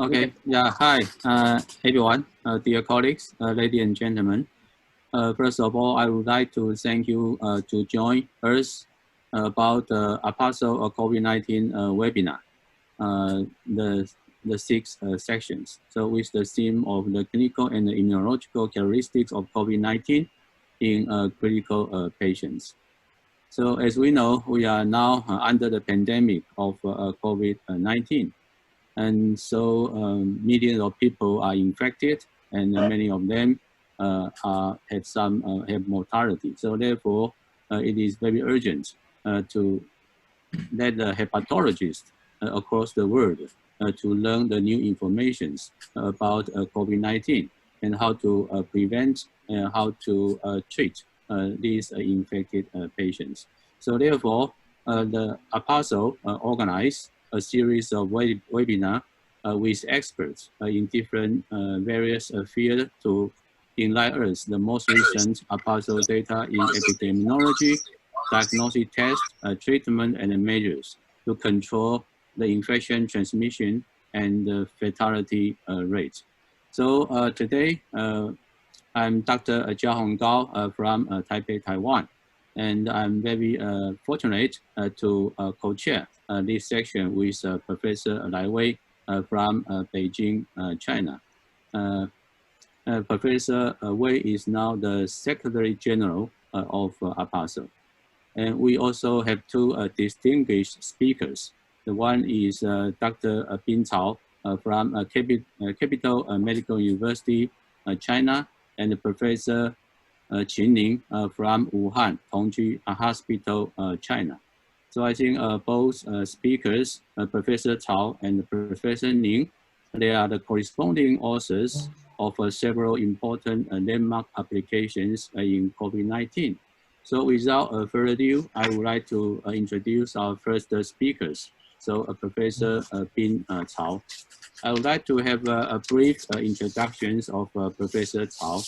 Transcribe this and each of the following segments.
Okay. Yeah. Hi, everyone, dear colleagues, ladies and gentlemen. First of all, I would like to thank you to join us about the APASL COVID-19 webinar, the six sections. So with the theme of the clinical and the immunological characteristics of COVID-19 in critical patients. So as we know, we are now under the pandemic of COVID-19. And so millions of people are infected, and many of them have mortality. So therefore, it is very urgent to let the hepatologists across the world to learn the new information about COVID-19 and how to prevent and how to treat these infected patients. So therefore, the APASL organized a series of webinars with experts in different various fields to enlighten us the most recent APASL data in epidemiology, diagnostic tests, treatment, and measures to control the infection transmission and the fatality rate. So today, I'm Dr. Jia-Horng from Taipei, Taiwan. And I'm very fortunate to co-chair this section with Professor Lai Wei from Beijing, China. Professor Wei is now the Secretary General of APASL. And we also have two distinguished speakers. The one is Dr. Bin Cao from Capital Medical University, China, and Professor Qin Ning from Wuhan, Tongji Hospital, China. So I think both speakers, Professor Cao and Professor Ning, they are the corresponding authors of several important landmark applications in COVID-19. So without further ado, I would like to introduce our first speakers. So Professor Bin Cao. I would like to have a brief introduction of Professor Cao.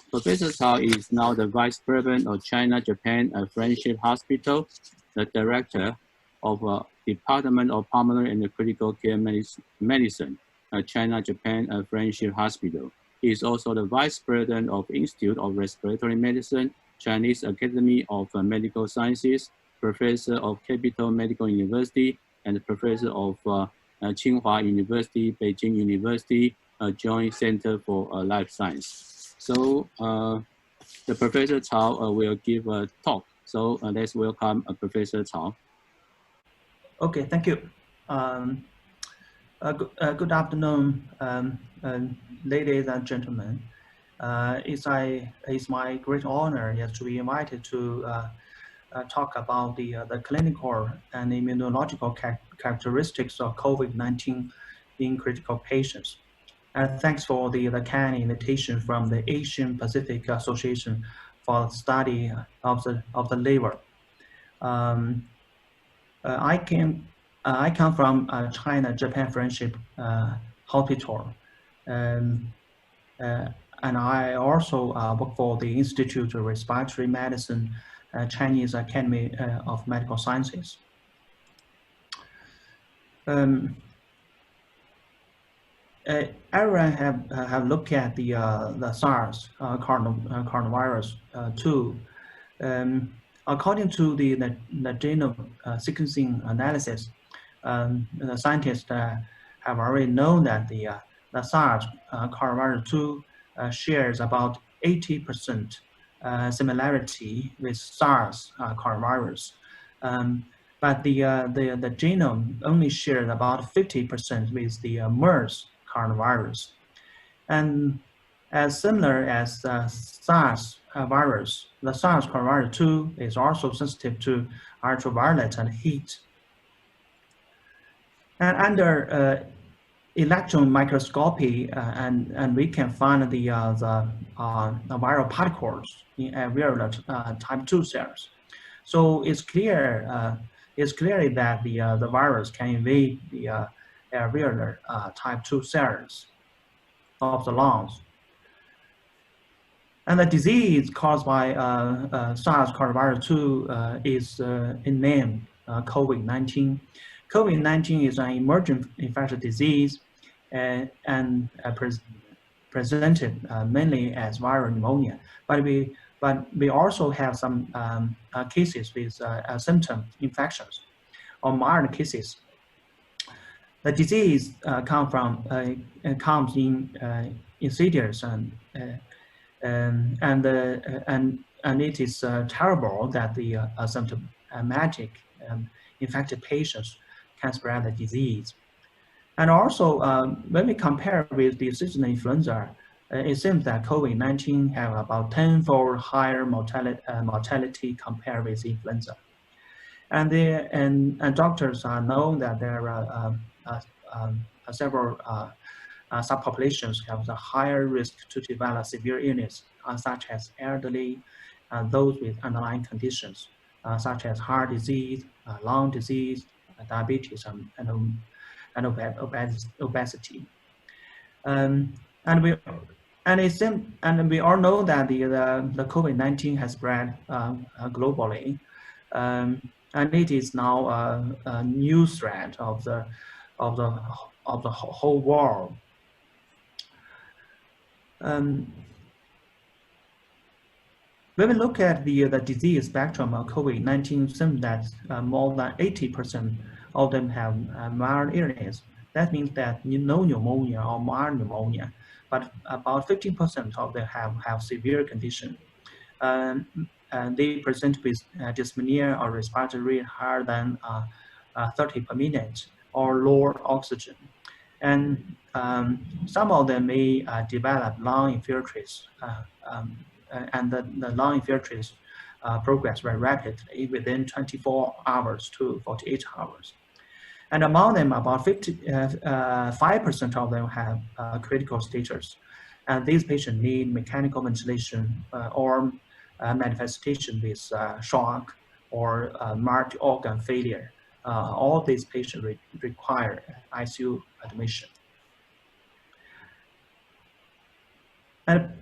Professor Cao is now the Vice President of China-Japan Friendship Hospital, the Director of Department of Pulmonary and Critical Care Medicine, China-Japan Friendship Hospital. He is also the Vice President of Institute of Respiratory Medicine, Chinese Academy of Medical Sciences, Professor of Capital Medical University, and Professor of Tsinghua University, Beijing University, Joint Center for Life Science. So the Professor Cao will give a talk. So let's welcome Professor Cao. Okay, thank you. Good afternoon, ladies and gentlemen. It's my great honor to be invited to talk about the clinical and immunological characteristics of COVID-19 in critical patients. And thanks for the kind invitation from the Asian Pacific Association for the study of the liver. I come from China-Japan Friendship Hospital, and I also work for the Institute of Respiratory Medicine, Chinese Academy of Medical Sciences. Everyone have looked at the SARS coronavirus 2. According to the genome sequencing analysis, the scientists have already known that the SARS coronavirus 2 shares about 80% similarity with SARS coronavirus. But the genome only shared about 50% with the MERS coronavirus. And as similar as the SARS virus, the SARS coronavirus 2 is also sensitive to ultraviolet and heat. And under electron microscopy, and we can find the viral particles in alveolar type 2 cells. So it's clearly that the virus can invade the alveolar type 2 cells of the lungs. And the disease caused by SARS coronavirus 2 is named COVID-19. COVID-19 is an emergent infectious disease, and presented mainly as viral pneumonia. But we also have some cases with symptom infections or mild cases. The disease comes in insidious and it is terrible that the asymptomatic infected patients can spread the disease. And also, when we compare with the seasonal influenza, it seems that COVID-19 have about 10-fold higher mortality compared with influenza. And doctors know that there are several subpopulations have the higher risk to develop severe illness, such as elderly, those with underlying conditions, such as heart disease, lung disease, diabetes, and obesity. And we all know that the COVID-19 has spread globally, and it is now a new threat of the whole world. When we look at the disease spectrum of COVID-19, it seems that more than 80% of them have mild illness. That means that no pneumonia or mild pneumonia, but about 15% of them have severe condition. And they present with dyspnea or respiratory rate higher than 30 per minute or lower oxygen. And some of them may develop lung infiltrates, and the lung infiltrates progress very rapidly within 24 hours to 48 hours. And among them, about 5% of them have critical status. And these patients need mechanical ventilation or manifestation with shock or multi-organ failure. All these patients require ICU admission. And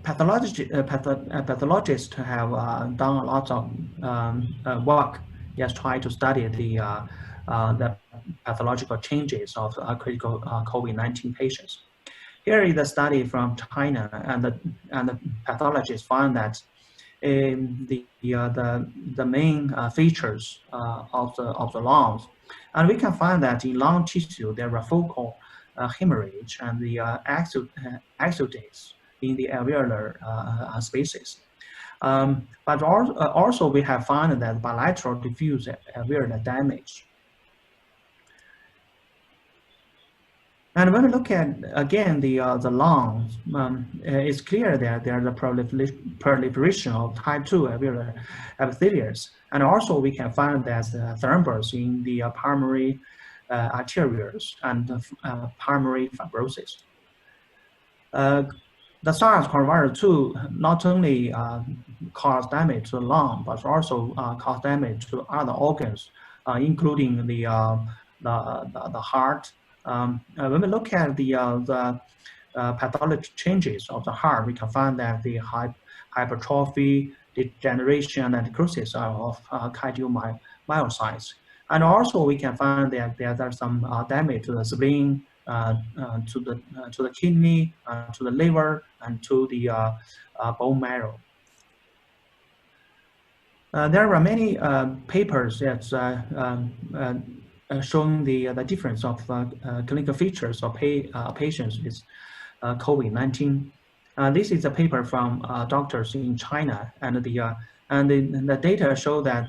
pathologists have done a lot of work, just trying to study the pathological changes of critical COVID-19 patients. Here is a study from China, and the pathologists found that the main features of the lungs, and we can find that in lung tissue there are focal hemorrhage and the exudates in the alveolar spaces. But also we have found that bilateral diffuse alveolar damage. And when we look at again the lungs, it's clear that there is a proliferation of type 2 alveolar epithelials, and also we can find that thrombus in the primary arterioles and primary fibrosis. The SARS coronavirus 2 not only caused damage to the lung, but also caused damage to other organs, including the heart. When we look at the pathology changes of the heart, we can find that the hypertrophy, degeneration, and necrosis of cardiomyocytes. And also we can find that there are some damage to the spleen, to the kidney, to the liver, and to the bone marrow. There are many papers that showing the difference of clinical features of patients with COVID-19. This is a paper from doctors in China, and the data show that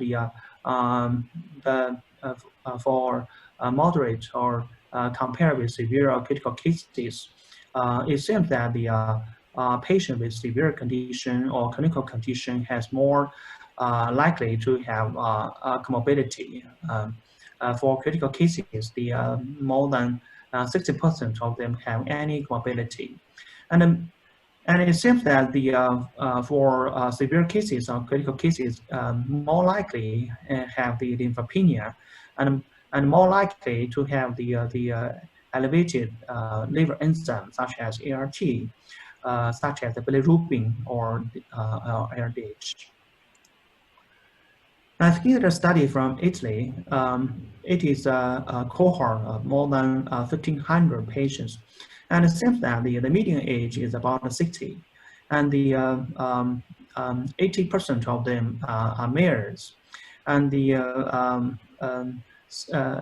for moderate or compared with severe or critical cases, it seems that the patient with severe condition or clinical condition has more likely to have comorbidity. For critical cases, the more than 60% of them have any comorbidity, and it seems that the for severe cases or critical cases, more likely have the lymphopenia, and more likely to have the elevated liver enzymes such as ALT, such as the bilirubin or LDH. And here a study from Italy. It is a cohort of more than 1,500 patients. And it seems that the median age is about 60. And the 80% of them are males. And the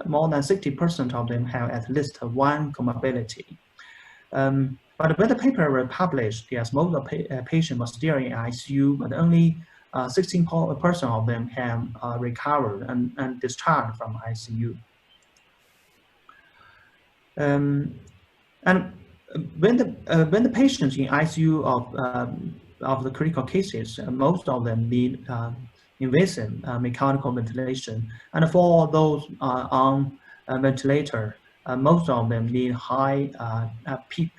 more than 60% of them have at least one comorbidity. But when the paper was published, yes, most of the patients were still in ICU, but only 16% of them have recovered and discharged from ICU. And when the patients in ICU of the critical cases, most of them need invasive mechanical ventilation, and for those on a ventilator, most of them need high PEEP.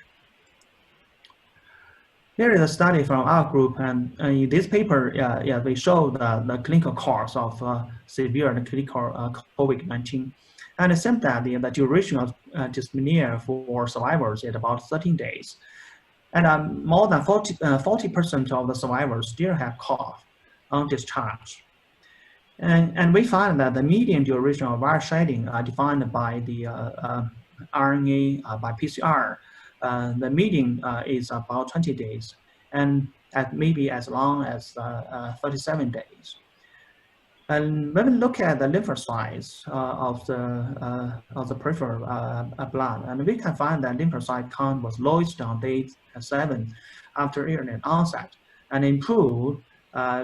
Here is a study from our group, and in this paper, we show the clinical course of severe and critical COVID-19. And it seems that the duration of dyspnea for survivors is about 13 days. And more than 40% of the survivors still have cough on discharge. And we find that the median duration of virus shedding are defined by the RNA by PCR. The median is about 20 days, and at maybe as long as 37 days. And when we look at the lymphocytes of the peripheral blood, and we can find that lymphocyte count was lowest on day 7 after illness onset, and improved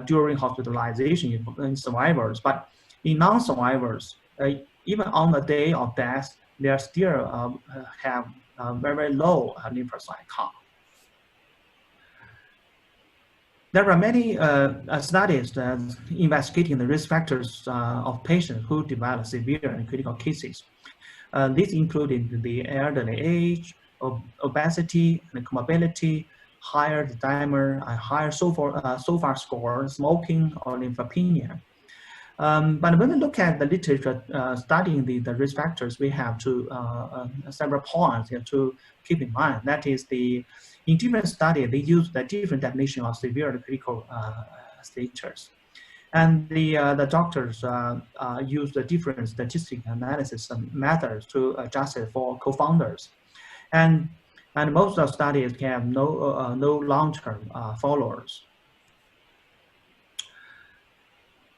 during hospitalization in survivors. But in non-survivors, even on the day of death, they still have very low lymphocyte count. There are many studies that investigating the risk factors of patients who develop severe and critical cases. These included the elderly age, obesity, and comorbidity, higher dimer, and higher SOFA score, smoking, or lymphopenia. But when we look at the literature studying the risk factors, we have several points to keep in mind. That is, in different studies, they use the different definition of severe and critical status. And the doctors use the different statistical analysis methods to adjust it for co-founders. And most of the studies have no long-term followers.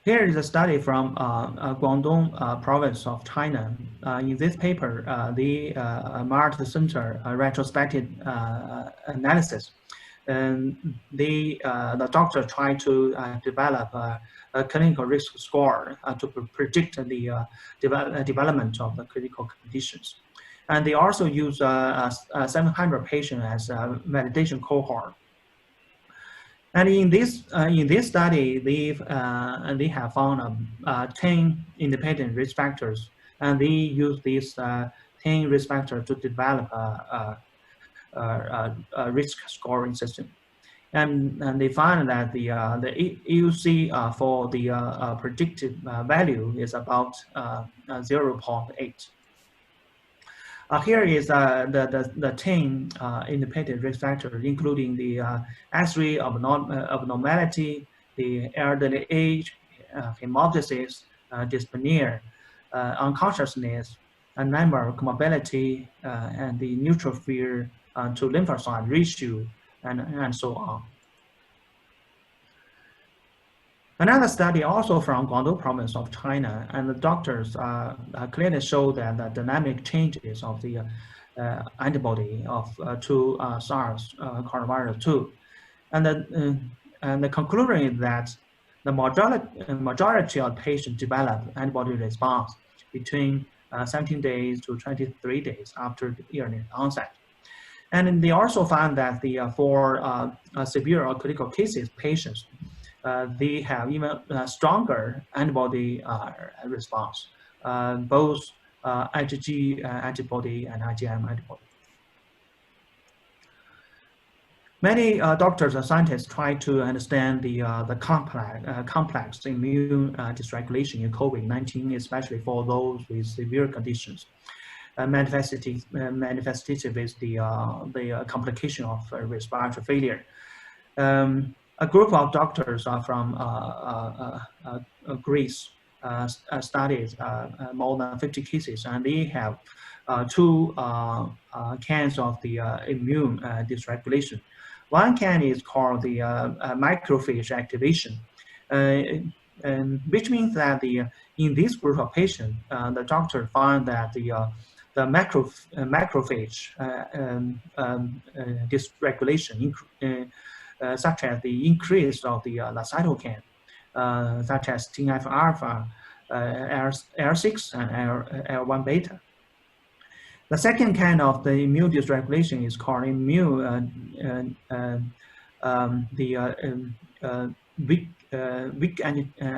Here is a study from Guangdong province of China. In this paper, the Mart Center retrospective analysis, and the doctor tried to develop a clinical risk score to predict the development of the critical conditions. And they also use 700 patients as a validation cohort. And in this study, they have found 10 independent risk factors, and they use these 10 risk factors to develop a risk scoring system. And they find that the AUC for the predicted value is about 0.8. Here is the 10 independent risk factors, including the X-ray abnormality, the elderly age, hemoptysis, dyspnea, unconsciousness, a number of comorbidity, and the neutrophil to lymphocyte ratio, and so on. Another study also from Guangdong province of China, and the doctors clearly show that the dynamic changes of the antibody to SARS coronavirus 2. And the conclusion is that the majority of patients develop antibody response between 17 days to 23 days after the illness onset. And they also found that for severe or critical cases patients, they have even stronger antibody response, both IgG antibody and IgM antibody. Many doctors and scientists try to understand the complex immune dysregulation in COVID-19, especially for those with severe conditions, manifested with the complication of respiratory failure. a group of doctors from Greece studied more than 50 cases, and they have two cans of the immune dysregulation. One can is called the macrophage activation, which means that in this group of patients, the doctor found that the macrophage dysregulation, such as the increase of the cytokine, such as TNF-alpha, L6, and L1 beta. The second kind of the immune dysregulation is called weak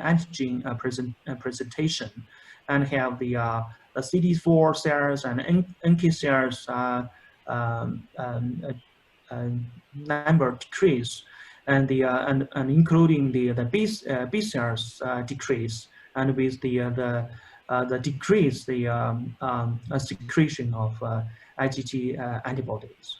antigen presentation, and have the CD4 cells and NK cells number decrease, and including the B cells decrease, and with the decrease secretion of IgG antibodies.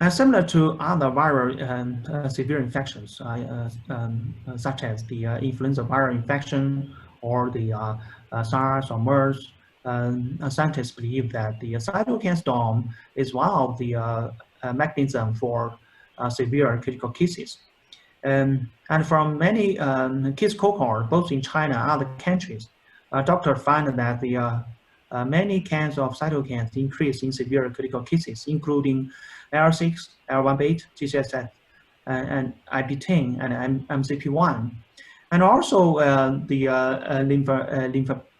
And similar to other viral severe infections, such as the influenza viral infection or the SARS or MERS, scientists believe that the cytokine storm is one of the mechanisms for severe critical cases. And from many case cohorts, both in China and other countries, doctors find that the many kinds of cytokines increase in severe critical cases, including L6, L1 beta, GCSF, and IP10, and MCP1. And also the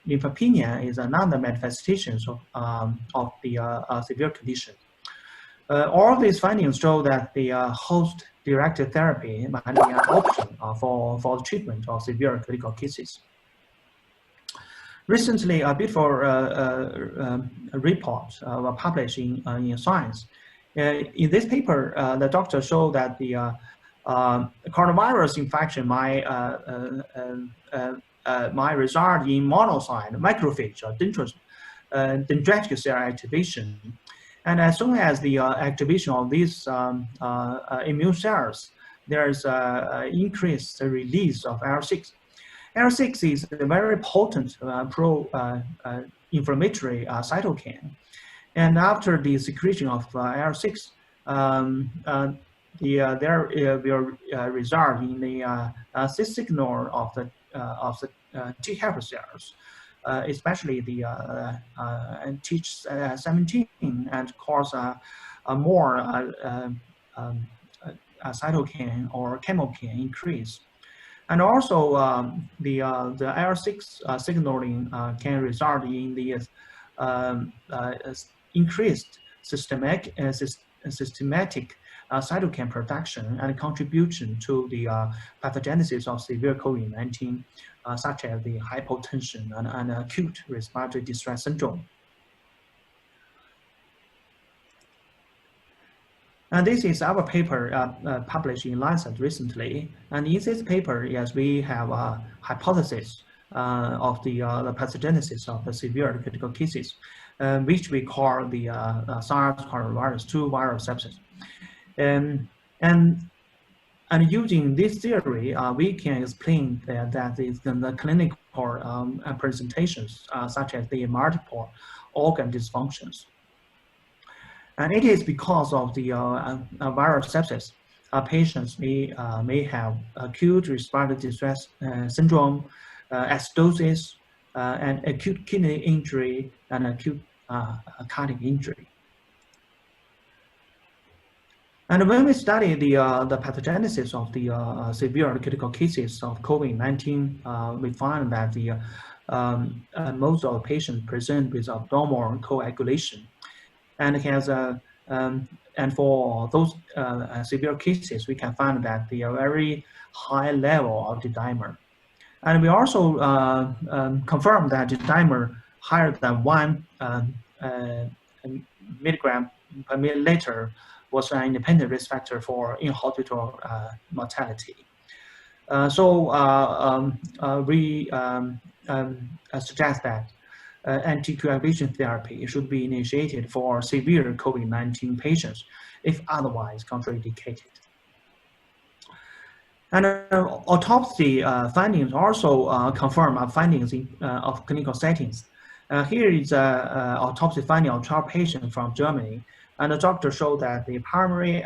lymphopenia is another manifestation of the severe condition. All these findings show that the host-directed therapy might be an option for the treatment of severe critical cases. Recently, a beautiful report was published in Science. In this paper, the doctor showed that the coronavirus infection might result in monocyte, macrophage, or dendritic cell activation. And as soon as the activation of these immune cells, there is increased release of L6. L6 is a very potent pro-inflammatory cytokine. And after the secretion of L6, there will result in the signal of the T helper cells, especially the Th17, and cause a more cytokine or chemokine increase. And also the L6 signaling can result in the increased systematic cytokine production and contribution to the pathogenesis of severe COVID-19, such as the hypotension and acute respiratory distress syndrome. And this is our paper published in Lancet recently. And in this paper, yes, we have a hypothesis of the pathogenesis of the severe critical cases, which we call the SARS-CoV-2 viral sepsis. And using this theory, we can explain that the clinical presentations, such as the multiple organ dysfunctions. And it is because of the viral sepsis, patients may have acute respiratory distress syndrome, acidosis, and acute kidney injury, and acute cardiac injury. And when we study the pathogenesis of the severe critical cases of COVID-19, we find that the most of the patients present with abdominal coagulation, and has and for those severe cases, we can find that the very high level of the dimer. And we also confirm that the dimer higher than 1 milligram per milliliter was an independent risk factor for in-hospital mortality. We suggest that anticoagulation therapy should be initiated for severe COVID-19 patients if otherwise contraindicated. And autopsy findings also confirm our findings of clinical settings. Here is an autopsy finding of 12 patients from Germany. And the doctor showed that the primary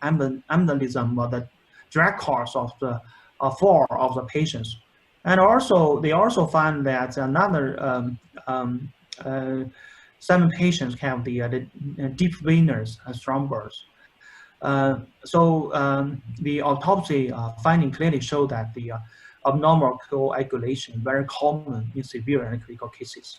embolism was the direct cause of the 4 of the patients. And also, they also found that another 7 patients have the deep venous thrombus. The autopsy finding clearly showed that the abnormal coagulation is very common in severe and critical cases.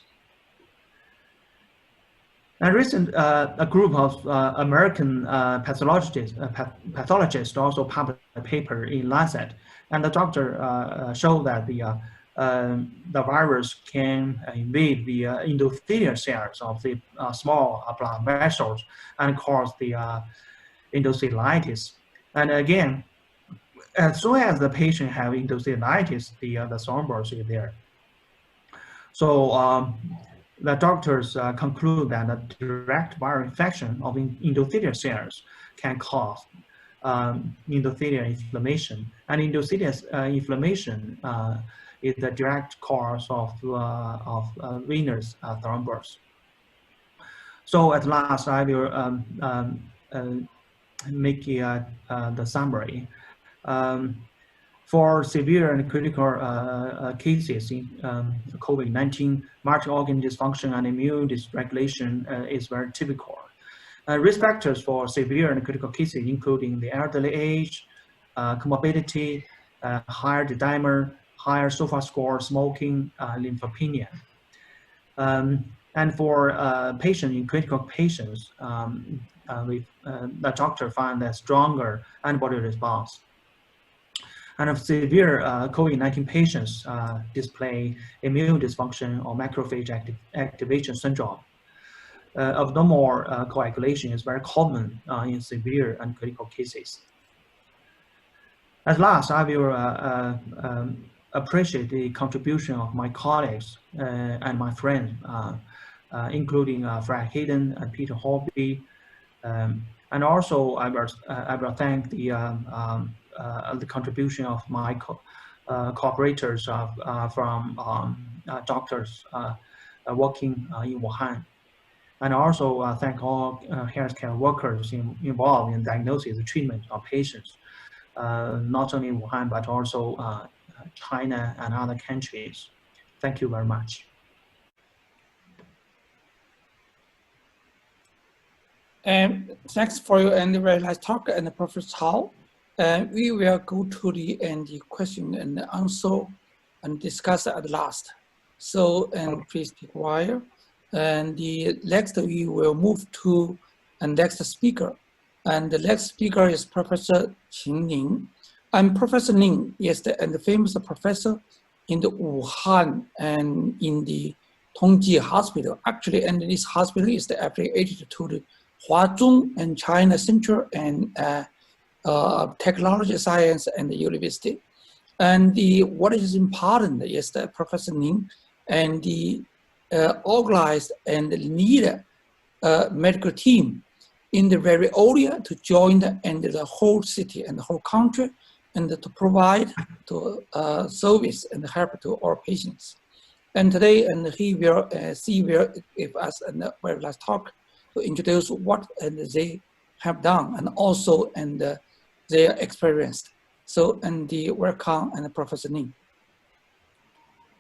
And a group of American pathologists also published a paper in Lancet, and the doctor showed that the virus can invade the endothelial cells of the small blood vessels and cause the endothelitis. And again, as soon as the patient have endothelitis, the thrombus is there. So the doctors conclude that a direct viral infection of endothelial cells can cause endothelial inflammation, and endothelial inflammation is the direct cause of venous thrombus. So at last, I will make the summary. For severe and critical cases in COVID-19, multi-organ dysfunction and immune dysregulation is very typical. Risk factors for severe and critical cases including the elderly age, comorbidity, higher D-dimer, higher SOFA score, smoking, lymphopenia. And for patients in critical patients, the doctor found a stronger antibody response. And of severe COVID-19 patients display immune dysfunction or macrophage activation syndrome. Abnormal coagulation is very common in severe and critical cases. At last, I will appreciate the contribution of my colleagues and my friends, including Frank Hayden and Peter Holby. And also, I will thank the contribution of my cooperators from doctors working in Wuhan. And also thank all healthcare workers involved in diagnosis and treatment of patients, not only in Wuhan, but also China and other countries. Thank you very much. Thanks for your very nice talk, and Professor Hao. We will go to the question and answer and discuss at last. So, please be quiet. And the next we will move to the next speaker. And the next speaker is Professor Qin Ning. And Professor Ning is the famous professor in the Wuhan and in the Tongji Hospital. Actually, and this hospital is affiliated to the Huazhong and China Central and Technology, Science and the University. And what is important is that Professor Ning and the organized and lead medical team in the very area to join the whole city and the whole country and to provide to service and help to our patients. And today, and he will give us a very last talk to introduce what they have done and also their experience. So, welcome, Professor Ning.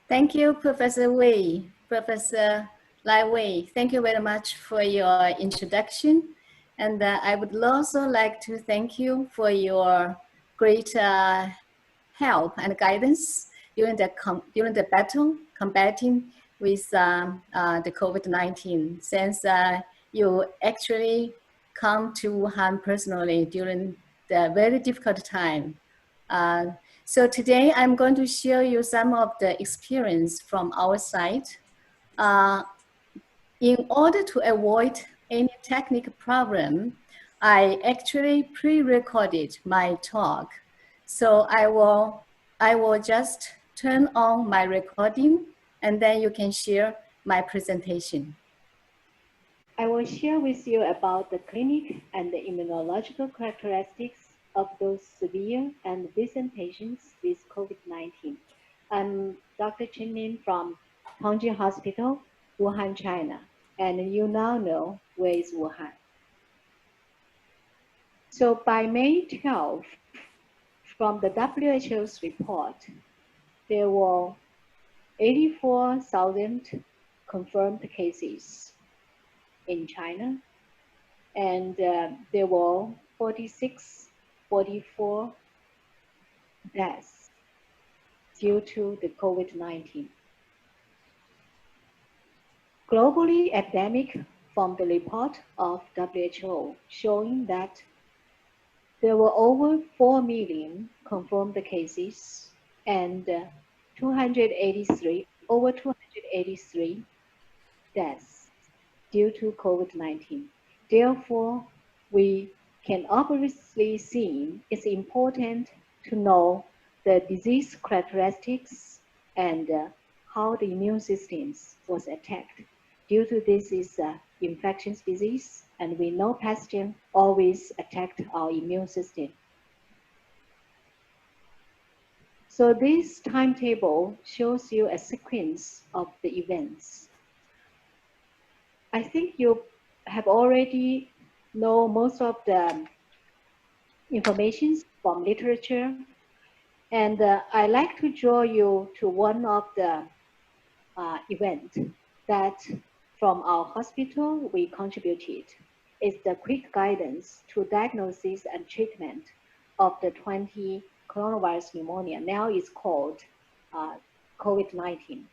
Thank you, Professor Wei, Professor Lai Wei. Thank you very much for your introduction. And I would also like to thank you for your great help and guidance during the battle combating with the COVID-19, since you actually come to Wuhan personally during the very difficult time. So today I'm going to share you some of the experience from our side. In order to avoid any technical problem, I actually pre-recorded my talk. So I will just turn on my recording and then you can share my presentation. I will share with you about the clinic and the immunological characteristics of those severe and recent patients with COVID-19. I'm Dr. Qin Ning from Tongji Hospital, Wuhan, China, and you now know where is Wuhan. So by May 12, from the WHO's report, there were 84,000 confirmed cases in China, and there were 44 deaths due to the COVID-19. Globally, epidemic from the report of WHO showing that there were over 4 million confirmed cases and over 283 deaths due to COVID-19. Therefore, we can obviously see it's important to know the disease characteristics and how the immune systems was attacked. Due to this is infectious disease, and we know pathogen always attacked our immune system. So this timetable shows you a sequence of the events. I think you have already know most of the information from literature, and I like to draw you to one of the events that from our hospital we contributed. It's the quick guidance to diagnosis and treatment of the 20 coronavirus pneumonia. Now it's called COVID-19.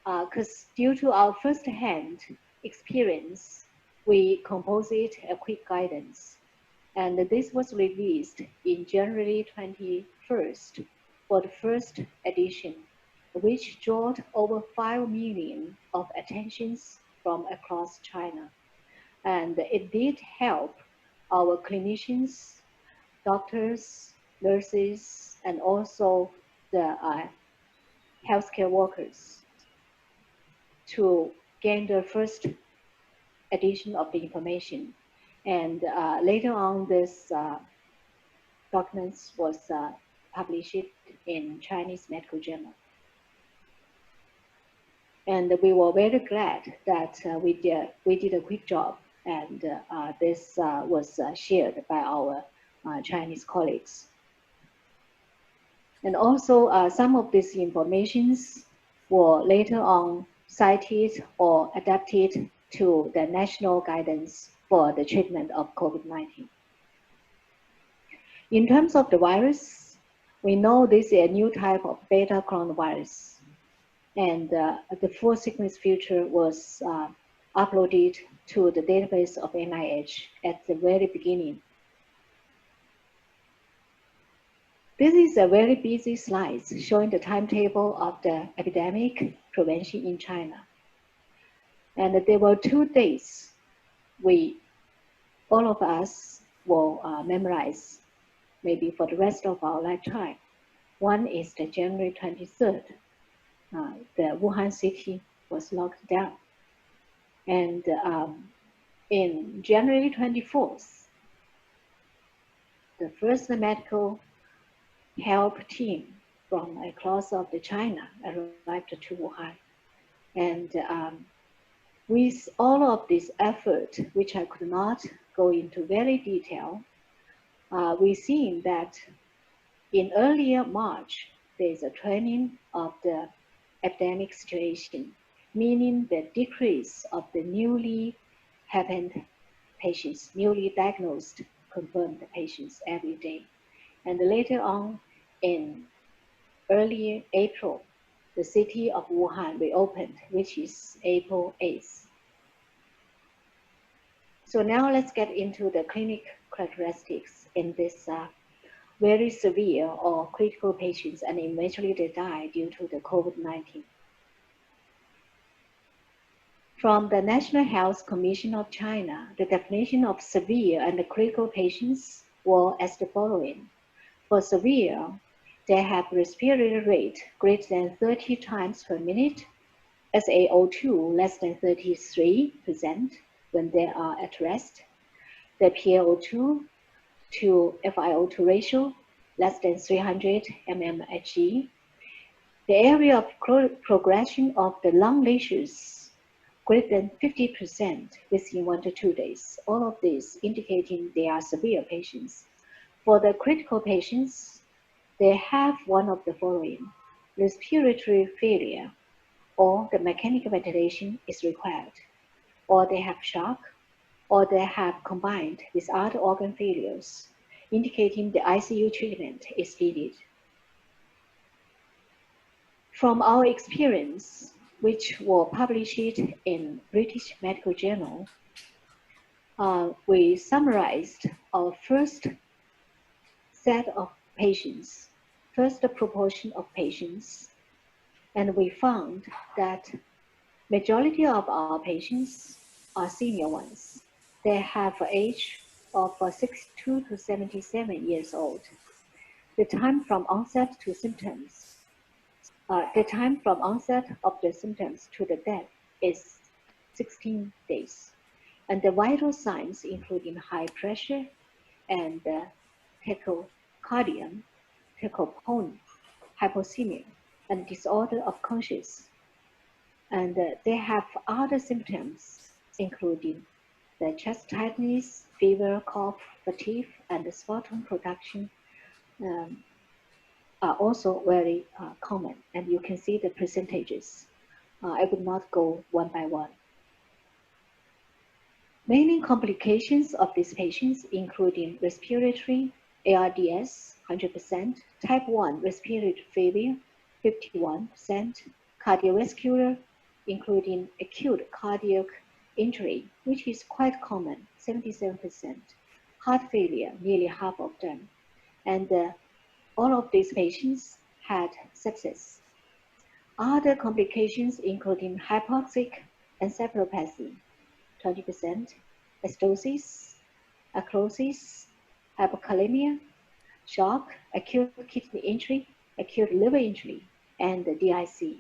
Because due to our first-hand experience, we composed a quick guidance. And this was released in January 21st for the first edition, which drew over 5 million of attentions from across China. And it did help our clinicians, doctors, nurses, and also the healthcare workers to gain the first edition of the information. And later on, this documents was published in Chinese Medical Journal. And we were very glad that we did a quick job, and this was shared by our Chinese colleagues. And also some of these informations were later on cited or adapted to the national guidance for the treatment of COVID-19. In terms of the virus, we know this is a new type of beta coronavirus, and the full sequence feature was uploaded to the database of NIH at the very beginning. This is a very busy slide showing the timetable of the epidemic prevention in China. And there were 2 days all of us will memorize maybe for the rest of our lifetime. One is the January 23rd. The Wuhan city was locked down. And in January 24th, the first medical help team from across of the China arrived to Wuhan. And with all of this effort, which I could not go into very detail, we've seen that in earlier March, there's a trending of the epidemic situation, meaning the decrease of the newly happened patients, newly diagnosed, confirmed patients every day. And later on, in early April, the city of Wuhan reopened, which is April 8th. So now let's get into the clinic characteristics in this very severe or critical patients, and eventually they die due to the COVID-19. From the National Health Commission of China, the definition of severe and critical patients were as the following. For severe, they have respiratory rate greater than 30 times per minute, SaO2 less than 33% when they are at rest, the PaO2 to FiO2 ratio less than 300 mmHg, the area of progression of the lung lesions greater than 50% within 1 to 2 days. All of this indicating they are severe patients. For the critical patients, they have one of the following: respiratory failure, or the mechanical ventilation is required, or they have shock, or they have combined with other organ failures, indicating the ICU treatment is needed. From our experience, which were published in British Medical Journal, we summarized our first set of patients, first proportion of patients, and we found that majority of our patients are senior ones. They have an age of 62 to 77 years old. The time from onset to symptoms, the time from onset of the symptoms to the death is 16 days. And the vital signs including high pressure and tachycardia, tachypnea, hypoxemia, and disorder of conscience. And they have other symptoms, including the chest tightness, fever, cough, fatigue, and the sputum production are also very common. And you can see the percentages. I would not go one by one. Main complications of these patients, including respiratory, ARDS, 100%, type 1 respiratory failure, 51%, cardiovascular, including acute cardiac injury, which is quite common, 77%, heart failure, nearly half of them. And all of these patients had sepsis. Other complications including hypoxic encephalopathy, 20%, acidosis, acrosis, hypokalemia, shock, acute kidney injury, acute liver injury, and DIC.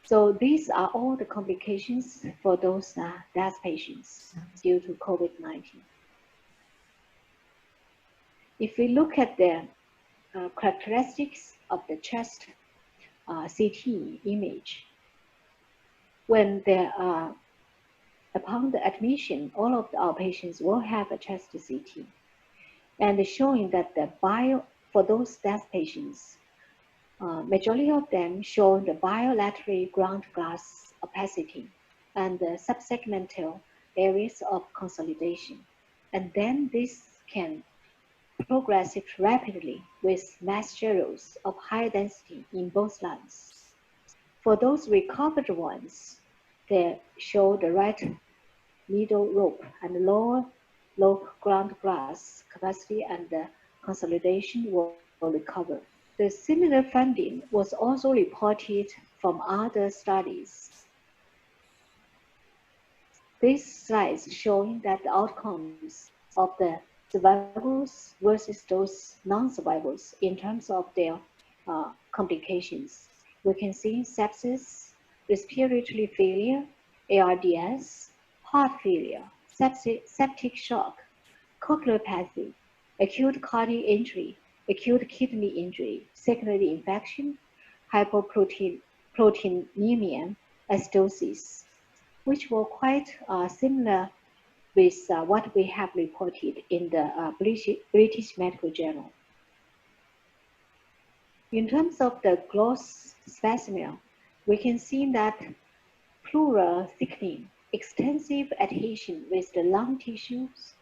So these are all the complications for those death patients due to COVID-19. If we look at the characteristics of the chest CT image, when they are upon the admission, all of our patients will have a chest CT, and showing that the for those death patients, majority of them show the bilateral ground glass opacity and the subsegmental areas of consolidation. And then this can progress rapidly with mass zeros of high density in both lungs. For those recovered ones, they show the right middle lobe and lower lobe ground glass capacity and the consolidation will recover. The similar finding was also reported from other studies. This slide showing that the outcomes of the survivors versus those non-survivors in terms of their complications. We can see sepsis, respiratory failure, ARDS, heart failure, septic shock, cochleopathy, acute cardiac injury, acute kidney injury, secondary infection, hypoproteinemia, acidosis, which were quite similar with what we have reported in the British Medical Journal. In terms of the gross specimen, we can see that pleural thickening, extensive adhesion with the lung tissues,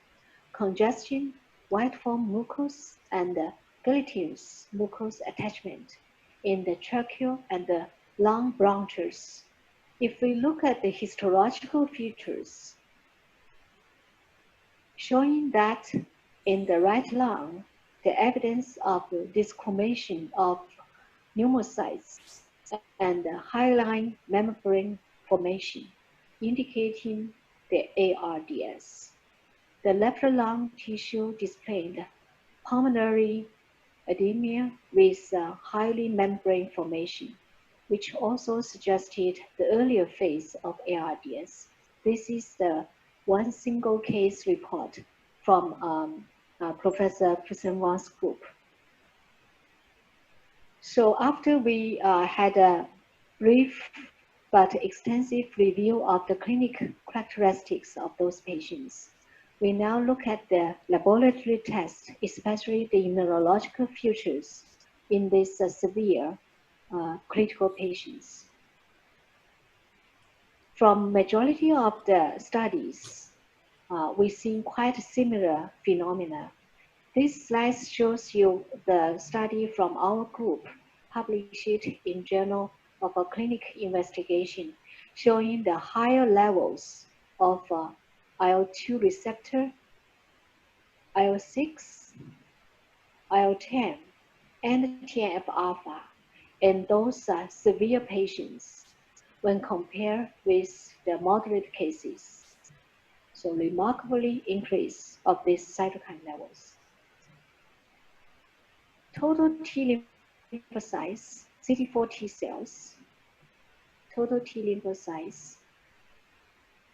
congestion, white foam mucus, and gelatinous mucus attachment in the trachea and the lung bronchus. If we look at the histological features, showing that in the right lung, the evidence of desquamation of pneumocytes and hyaline membrane formation, indicating the ARDS. The left lung tissue displayed pulmonary edema with hyaline membrane formation, which also suggested the earlier phase of ARDS. This is the one single case report from Professor Kristen Wang's group. So after we had a brief but extensive review of the clinical characteristics of those patients, we now look at the laboratory tests, especially the immunological features in these severe critical patients. From majority of the studies, we see quite similar phenomena. This slide shows you the study from our group, published in Journal of a Clinical Investigation, showing the higher levels of IL-2 receptor, IL-6, IL-10, and TNF-alpha in those severe patients when compared with the moderate cases. So remarkably increase of these cytokine levels. Total T lymphocytes, CD4 T cells, total T lymphocytes,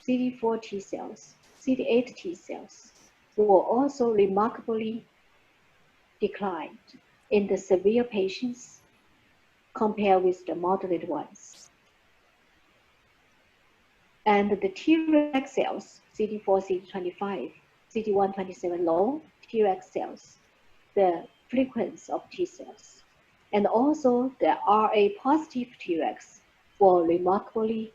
CD4 T cells, CD8 T cells were also remarkably declined in the severe patients compared with the moderate ones. And the Treg cells, CD4, CD25, CD127 low Treg cells, the frequency of T cells, and also the RA positive Tregs were remarkably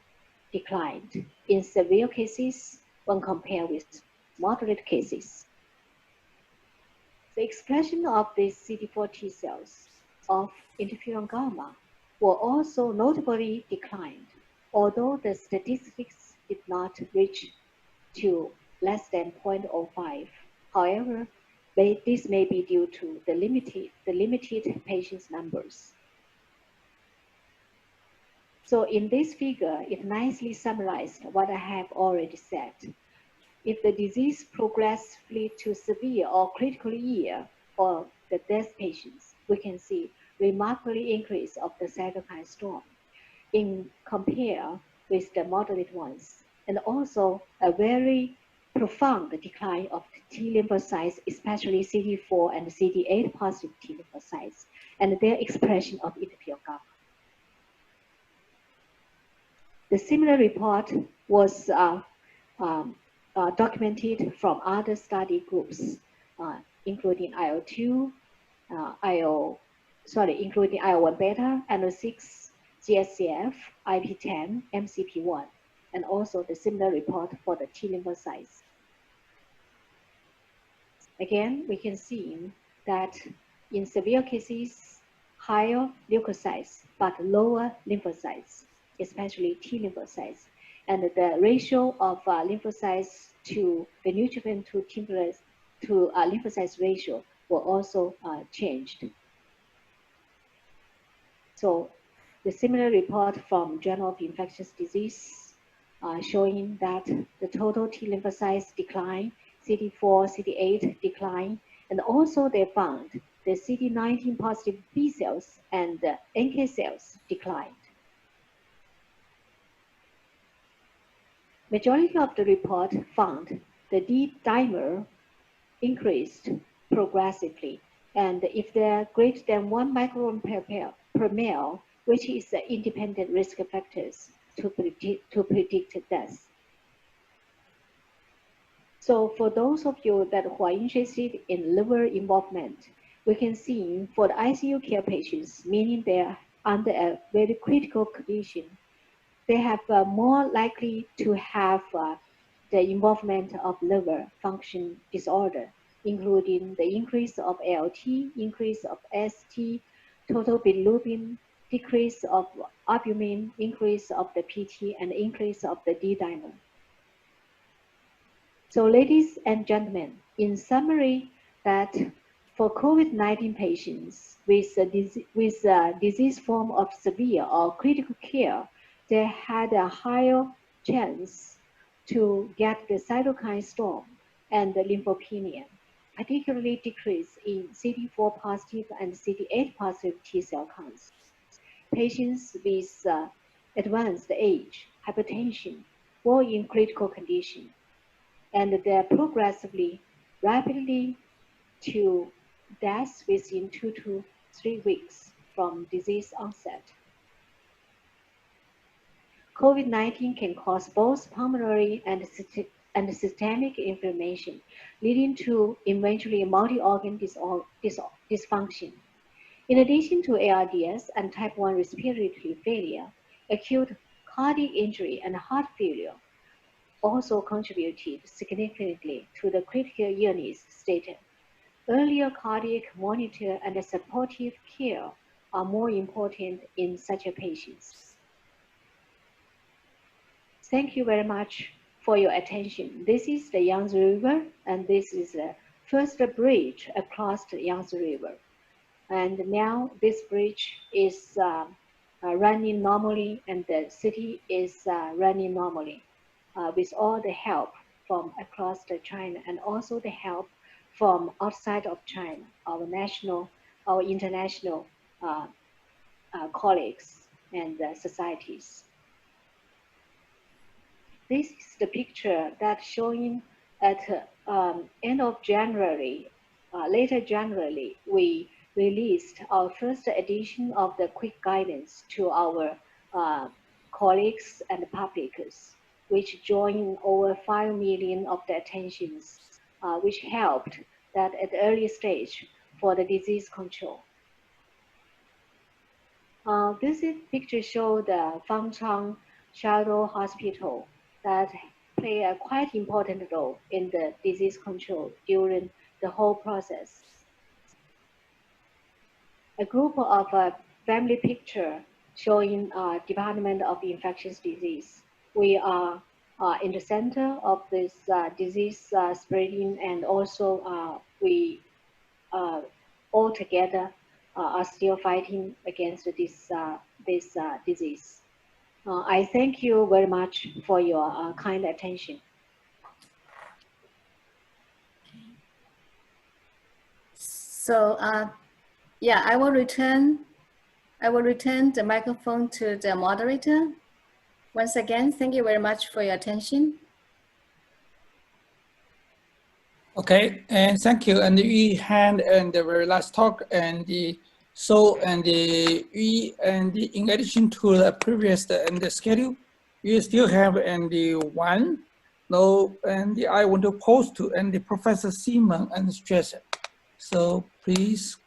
declined in severe cases when compared with moderate cases. The expression of these CD4 T cells of interferon gamma were also notably declined, although the statistics did not reach to less than 0.05. However, this may be due to the limited patients numbers. So in this figure, it nicely summarized what I have already said. If the disease progressively to severe or critically ill or the death patients, we can see remarkably increase of the cytokine storm in compare with the moderate ones, and also a very profound decline of T lymphocytes, especially CD4 and CD8 positive T lymphocytes, and their expression of interferon gamma. The similar report was documented from other study groups, including IL-2, including IL-1 beta, IL-6, GSCF, IP10, MCP1, and also the similar report for the T lymphocytes. Again, we can see that in severe cases, higher leukocytes, but lower lymphocytes, especially T lymphocytes. And the ratio of lymphocytes to the neutrophil to lymphocytes ratio were also changed. So the similar report from Journal of Infectious Disease showing that the total T lymphocytes decline, CD4, CD8 decline, and also they found the CD19 positive B cells and the NK cells declined. Majority of the report found the D dimer increased progressively, and if they're greater than 1 microgram per ml, which is the independent risk factors to predict death. So for those of you that who are interested in liver involvement, we can see for the ICU care patients, meaning they're under a very critical condition, they have more likely to have the involvement of liver function disorder, including the increase of ALT, increase of ST, total bilirubin, decrease of albumin, increase of the PT, and increase of the D dimer. So ladies and gentlemen, in summary, that for COVID-19 patients with a disease form of severe or critical care, they had a higher chance to get the cytokine storm and the lymphopenia, particularly decrease in CD4 positive and CD8 positive T cell counts. patients with advanced age, hypertension, or in critical condition, and they're progressively, rapidly to death within 2 to 3 weeks from disease onset. COVID-19 can cause both pulmonary and systemic inflammation, leading to eventually multi-organ dysfunction. In addition to ARDS and type 1 respiratory failure, acute cardiac injury and heart failure also contributed significantly to the critical illness status. Earlier cardiac monitor and supportive care are more important in such patients. Thank you very much for your attention. This is the Yangtze River, and this is the first bridge across the Yangtze River. And now this bridge is running normally, and the city is running normally with all the help from across China, and also the help from outside of China, our national, our international colleagues and societies. This is the picture that's showing at end of January, later January, we released our first edition of the quick guidance to our colleagues and publics, which joined over 5 million of the attentions, which helped that at the early stage for the disease control. This picture shows the Fangchang Shadow Hospital that play a quite important role in the disease control during the whole process. A group of family picture showing Department of Infectious Disease. We are in the center of this disease spreading, and also we all together are still fighting against this disease. I thank you very much for your kind attention. So yeah, I will return the microphone to the moderator. Once again, thank you very much for your attention. Okay, and thank you. And we had and the very last talk, and the in addition to the previous and the schedule, we still have one. No, and I want to post to and the Professor Simon and Strasser. So please.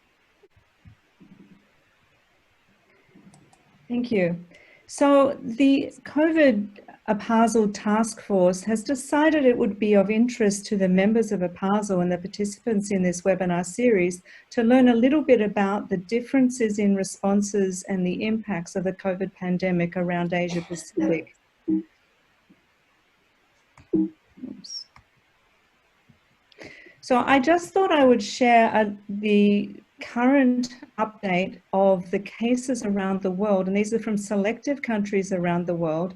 Thank you. So the COVID APASL task force has decided it would be of interest to the members of APASL and the participants in this webinar series to learn a little bit about the differences in responses and the impacts of the COVID pandemic around Asia Pacific. Oops. So I just thought I would share the current update of the cases around the world, and these are from selective countries around the world,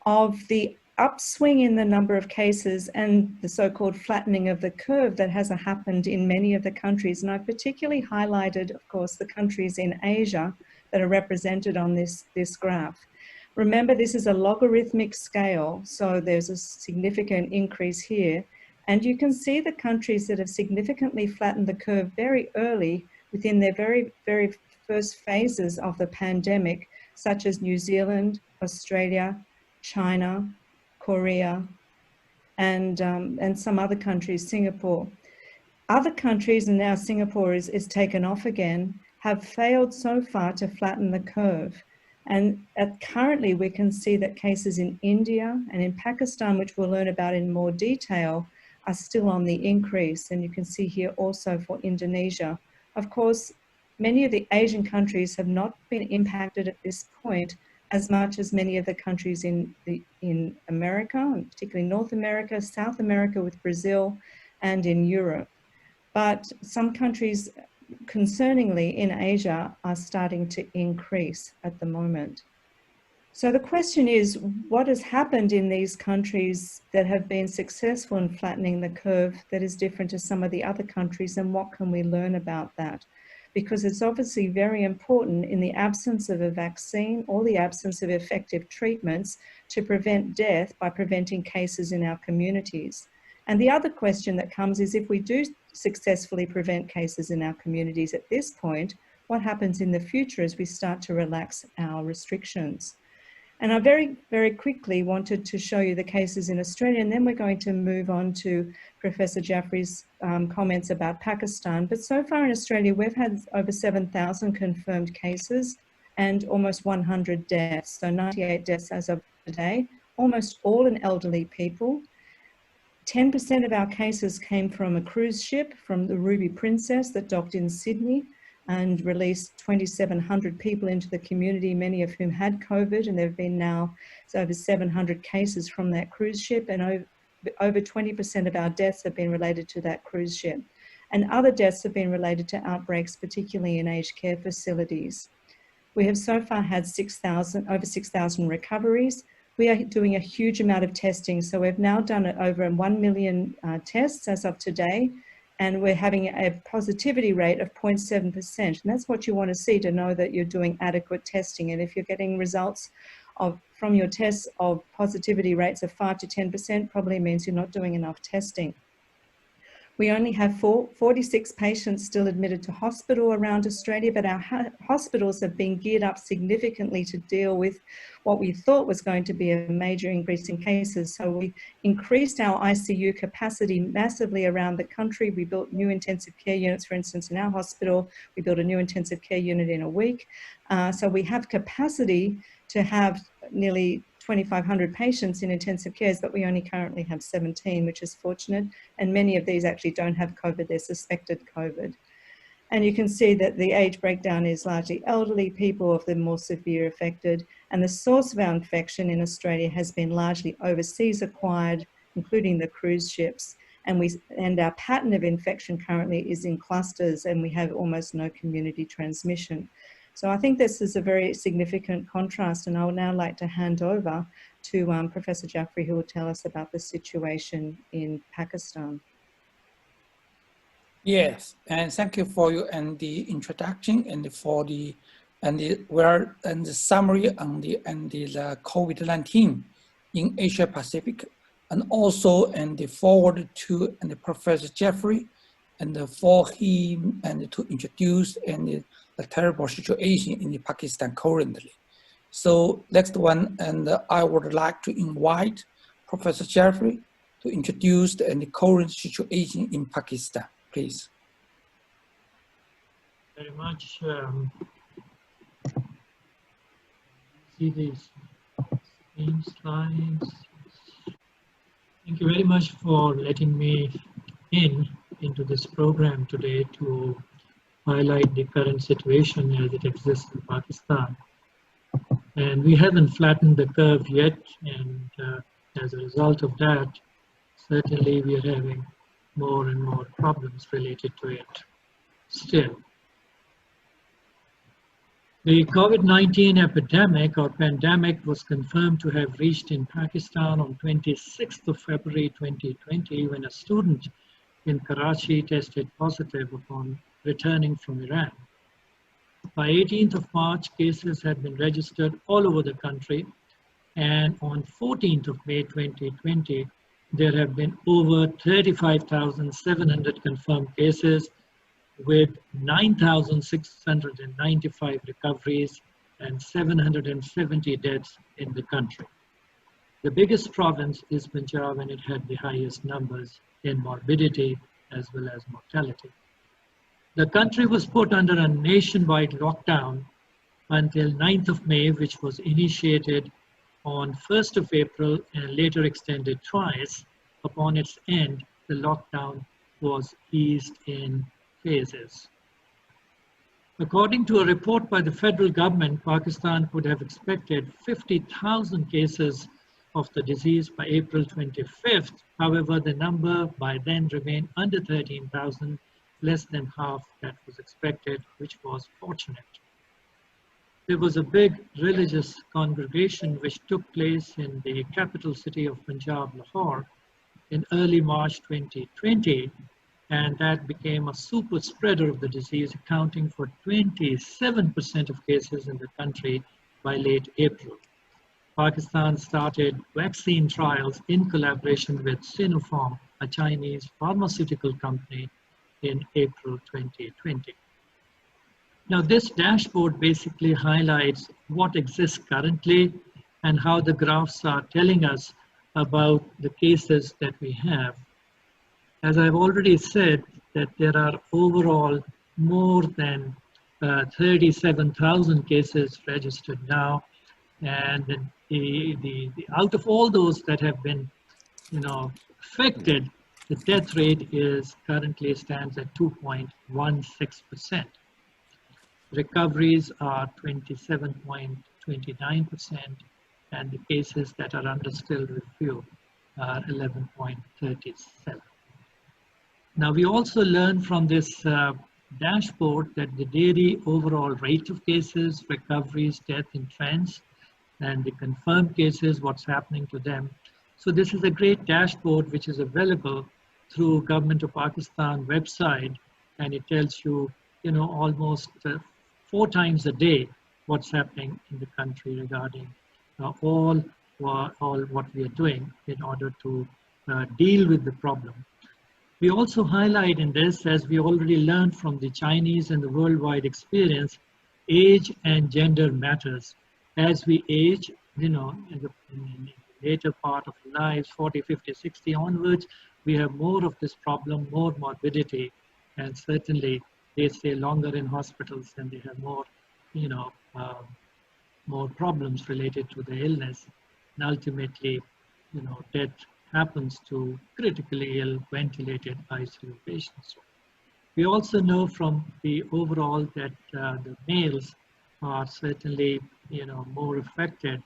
of the upswing in the number of cases and the so-called flattening of the curve that has happened in many of the countries. And I've particularly highlighted, of course, the countries in Asia that are represented on this graph. Remember, this is a logarithmic scale, so there's a significant increase here. And you can see the countries that have significantly flattened the curve very early within their very, very first phases of the pandemic, such as New Zealand, Australia, China, Korea, and some other countries, Singapore. Other countries, and now Singapore is taken off again, have failed so far to flatten the curve. And currently we can see that cases in India and in Pakistan, which we'll learn about in more detail, are still on the increase. And you can see here also for Indonesia. Of course, many of the Asian countries have not been impacted at this point as much as many of the countries in America, and particularly North America, South America with Brazil, and in Europe. But some countries, concerningly, in Asia are starting to increase at the moment. So the question is, what has happened in these countries that have been successful in flattening the curve that is different to some of the other countries, and what can we learn about that? because it's obviously very important in the absence of a vaccine or the absence of effective treatments to prevent death by preventing cases in our communities. And the other question that comes is, if we do successfully prevent cases in our communities at this point, what happens in the future as we start to relax our restrictions? And I very, very quickly wanted to show you the cases in Australia, and then we're going to move on to Professor Jaffrey's comments about Pakistan. But so far in Australia, we've had over 7,000 confirmed cases and almost 100 deaths, so 98 deaths as of today, almost all in elderly people. 10% of our cases came from a cruise ship, from the Ruby Princess that docked in Sydney and released 2,700 people into the community, many of whom had COVID, and there have been now over 700 cases from that cruise ship, and over 20% of our deaths have been related to that cruise ship. And other deaths have been related to outbreaks, particularly in aged care facilities. We have so far had over 6,000 recoveries. We are doing a huge amount of testing, so we've now done over 1 million tests as of today, and we're having a positivity rate of 0.7%. And that's what you want to see to know that you're doing adequate testing. And if you're getting results from your tests of positivity rates of 5 to 10%, probably means you're not doing enough testing. We only have 46 patients still admitted to hospital around Australia, but our hospitals have been geared up significantly to deal with what we thought was going to be a major increase in cases. So we increased our ICU capacity massively around the country. We built new intensive care units, for instance, in our hospital. We built a new intensive care unit in a week. So we have capacity to have nearly 2,500 patients in intensive cares, but we only currently have 17, which is fortunate. And many of these actually don't have COVID, they're suspected COVID. And you can see that the age breakdown is largely elderly people, of the more severe affected. And the source of our infection in Australia has been largely overseas acquired, including the cruise ships. And our pattern of infection currently is in clusters, and we have almost no community transmission. So I think this is a very significant contrast, and I would now like to hand over to Professor Jaffrey, who will tell us about the situation in Pakistan. Yes, and thank you for your the introduction and for the summary on the COVID-19 in Asia Pacific, and also the forward to Professor Jaffrey and for him and to introduce the terrible situation in Pakistan currently. So next one, and I would like to invite Professor Jaffrey to introduce the current situation in Pakistan, please. Very much. See these screen slides. Thank you very much for letting me into this program today to highlight the current situation as it exists in Pakistan. And we haven't flattened the curve yet, and as a result of that, certainly we are having more and more problems related to it still. The COVID-19 epidemic or pandemic was confirmed to have reached in Pakistan on 26th of February 2020 when a student in Karachi tested positive upon returning from Iran. By 18th of March, cases had been registered all over the country, and on 14th of May 2020, there have been over 35,700 confirmed cases with 9,695 recoveries and 770 deaths in the country. The biggest province is Punjab, and it had the highest numbers in morbidity as well as mortality. The country was put under a nationwide lockdown until 9th of May, which was initiated on 1st of April and later extended twice. Upon its end, the lockdown was eased in phases. According to a report by the federal government, Pakistan could have expected 50,000 cases of the disease by April 25th. However, the number by then remained under 13,000, less than half that was expected, which was fortunate. There was a big religious congregation which took place in the capital city of Punjab, Lahore, in early March 2020, and that became a super spreader of the disease, accounting for 27% of cases in the country by late April. Pakistan started vaccine trials in collaboration with Sinopharm, a Chinese pharmaceutical company, in April 2020. Now, this dashboard basically highlights what exists currently and how the graphs are telling us about the cases that we have. As I've already said, that there are overall more than 37,000 cases registered now, and out of all those that have been, affected, the death rate is currently stands at 2.16%. Recoveries are 27.29%, and the cases that are under still review are 11.37. Now, we also learned from this dashboard that the daily overall rate of cases, recoveries, death, and trends, and the confirmed cases, what's happening to them. So this is a great dashboard which is available through Government of Pakistan website, and it tells you, almost 4 times a day what's happening in the country regarding all what we are doing in order to deal with the problem. We also highlight in this, as we already learned from the Chinese and the worldwide experience, age and gender matters. As we age, in the later part of lives, 40, 50, 60 onwards, we have more of this problem, more morbidity, and certainly they stay longer in hospitals and they have more, more problems related to the illness. And ultimately, death happens to critically ill, ventilated ICU patients. We also know from the overall that the males are certainly, more affected,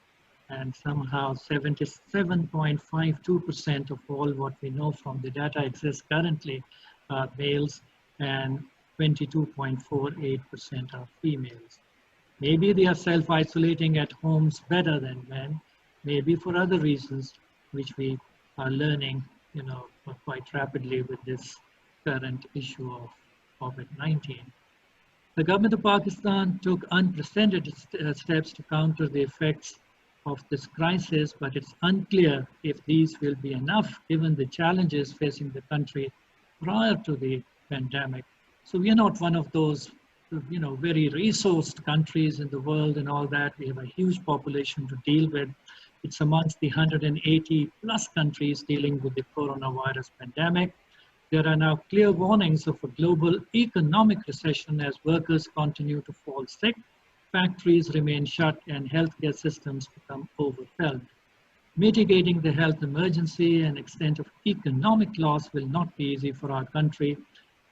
and somehow 77.52% of all what we know from the data exists currently are males, and 22.48% are females. Maybe they are self-isolating at homes better than men, maybe for other reasons, which we are learning, quite rapidly with this current issue of COVID-19. The government of Pakistan took unprecedented steps to counter the effects of this crisis, but it's unclear if these will be enough given the challenges facing the country prior to the pandemic. So we are not one of those, very resourced countries in the world and all that. We have a huge population to deal with. It's amongst the 180 plus countries dealing with the coronavirus pandemic. There are now clear warnings of a global economic recession as workers continue to fall sick, factories remain shut, and healthcare systems become overwhelmed. Mitigating the health emergency and extent of economic loss will not be easy for our country.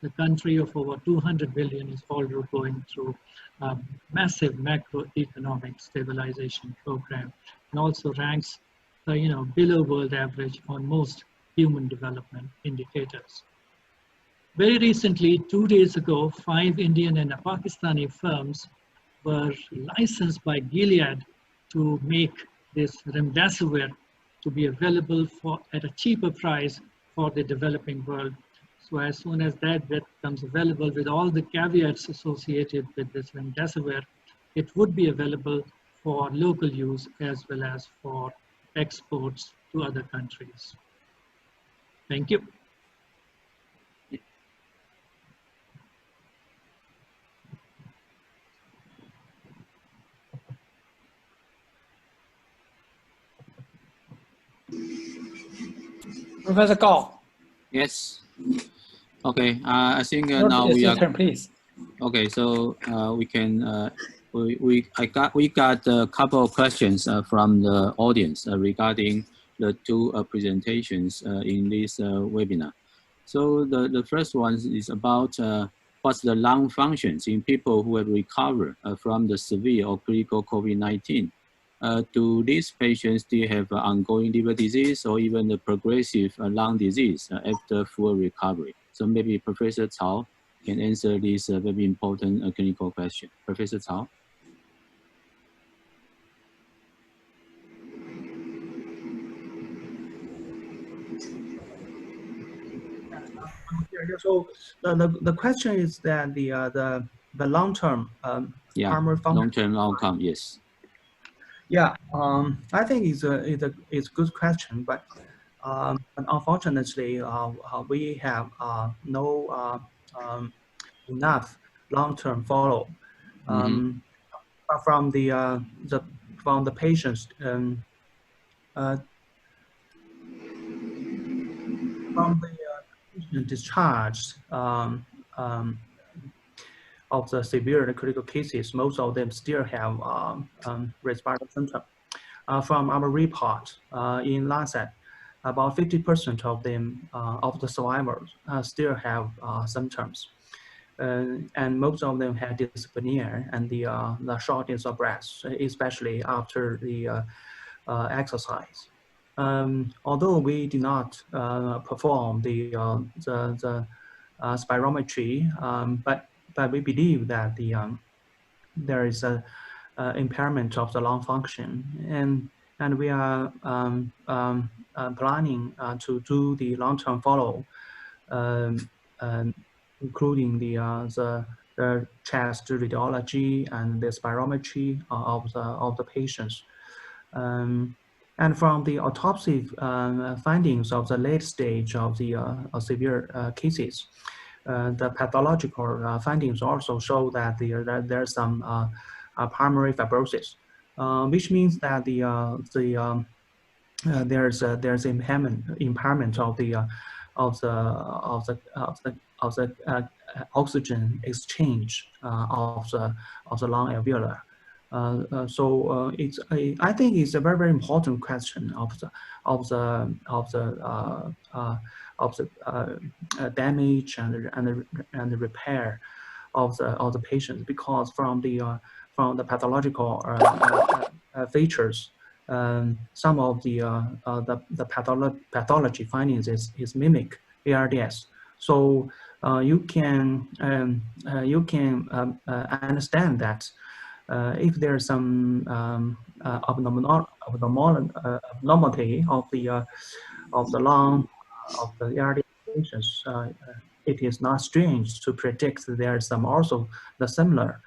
The country of over 200 billion is already going through a massive macroeconomic stabilization program, and also ranks, below world average on most human development indicators. Very recently, 2 days ago, 5 Indian and Pakistani firms were licensed by Gilead to make this remdesivir to be available at a cheaper price for the developing world. So as soon as that becomes available with all the caveats associated with this remdesivir, it would be available for local use as well as for exports to other countries. Thank you. Professor Gao. Yes. Okay. I think now we are. Turn, please. Okay. So we can. We got a couple of questions from the audience regarding the 2 presentations in this webinar. So the first one is about what's the lung functions in people who have recovered from the severe or critical COVID-19. Do these patients still have ongoing liver disease or even the progressive lung disease after full recovery? So maybe Professor Cao can answer this very important clinical question. Professor Cao? So the question is that the long-term primary function. Long-term outcome, yes. Yeah, I think it's a good question, but unfortunately, we have no enough long-term follow from the patients from the patient discharged of the severe and critical cases. Most of them still have respiratory symptoms. From our report in Lancet, about 50% of them, of the survivors, still have symptoms. And most of them had dyspnea and the shortness of breath, especially after the exercise. Although we did not perform the spirometry, but we believe that there is a impairment of the lung function, and we are planning to do the long-term follow, including the chest radiology and the spirometry of the patients. And from the autopsy findings of the late stage of the severe cases, the pathological findings also show that there's some primary fibrosis, which means that there's impairment of the oxygen exchange of the lung alveoli. So I think it's a very, very important question of the damage and the repair of the patient, because from the pathological features, some of the pathology findings is mimic ARDS. So you can understand that if there's some abnormality of the lung of the ARDS patients, it is not strange to predict there's some also the similar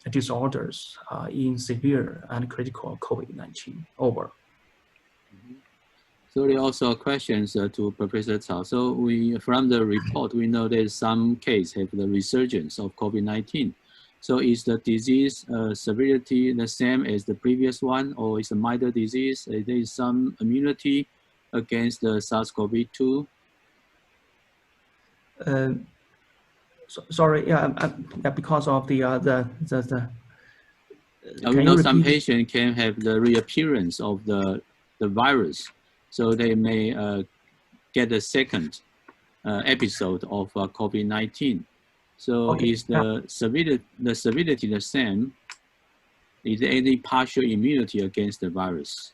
disorders in severe and critical COVID-19. Over. So there are also questions to Professor Cao. So from the report, we know that some cases have the resurgence of COVID-19. So is the disease severity the same as the previous one, or is a milder disease? There is some immunity against the SARS-CoV-2? Sorry, yeah, because of the we know some patients can have the reappearance of the virus, so they may get a second episode of COVID-19. So okay. Is the severity the same? Is there any partial immunity against the virus?